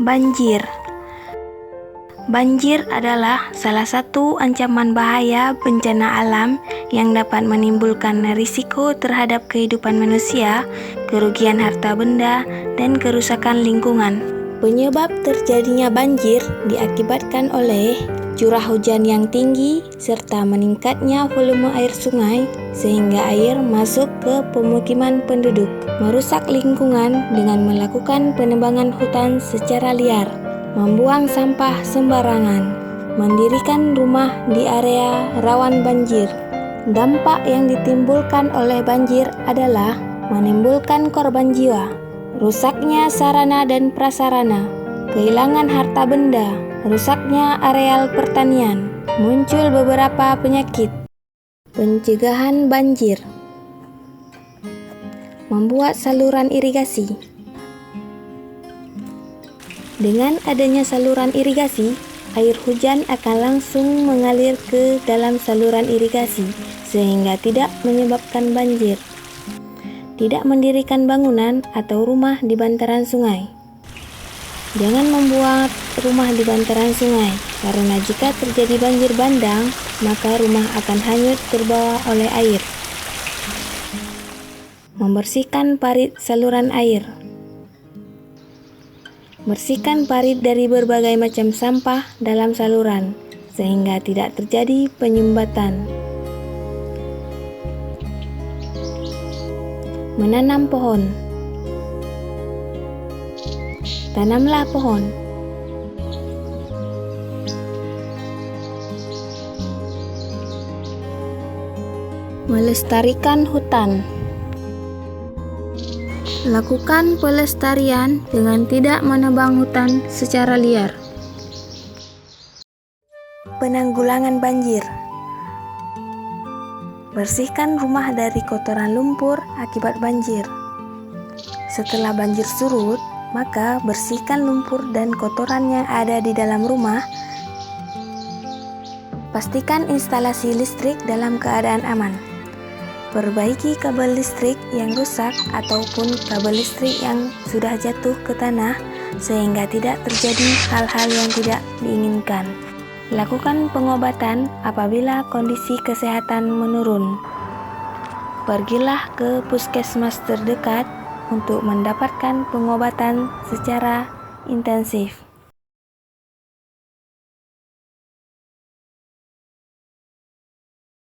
Banjir. Banjir adalah salah satu ancaman bahaya bencana alam yang dapat menimbulkan risiko terhadap kehidupan manusia, kerugian harta benda, dan kerusakan lingkungan. Penyebab terjadinya banjir diakibatkan oleh curah hujan yang tinggi serta meningkatnya volume air sungai sehingga air masuk ke pemukiman penduduk, merusak lingkungan dengan melakukan penebangan hutan secara liar, membuang sampah sembarangan, mendirikan rumah di area rawan banjir. Dampak yang ditimbulkan oleh banjir adalah menimbulkan korban jiwa, rusaknya sarana dan prasarana, kehilangan harta benda, rusaknya areal pertanian, muncul beberapa penyakit. Pencegahan banjir. Membuat saluran irigasi. Dengan adanya saluran irigasi, air hujan akan langsung mengalir ke dalam saluran irigasi sehingga tidak menyebabkan banjir. Tidak mendirikan bangunan atau rumah di bantaran sungai. Jangan membuat rumah di bantaran sungai, karena jika terjadi banjir bandang, maka rumah akan hanyut terbawa oleh air. Membersihkan parit saluran air. Bersihkan parit dari berbagai macam sampah dalam saluran, sehingga tidak terjadi penyumbatan. Menanam pohon. Tanamlah pohon. Melestarikan hutan. Lakukan pelestarian dengan tidak menebang hutan secara liar. Penanggulangan banjir. Bersihkan rumah dari kotoran lumpur akibat banjir. Setelah banjir surut, maka bersihkan lumpur dan kotoran yang ada di dalam rumah. Pastikan instalasi listrik dalam keadaan aman. Perbaiki kabel listrik yang rusak ataupun kabel listrik yang sudah jatuh ke tanah sehingga tidak terjadi hal-hal yang tidak diinginkan. Lakukan pengobatan apabila kondisi kesehatan menurun. Pergilah ke puskesmas terdekat untuk mendapatkan pengobatan secara intensif.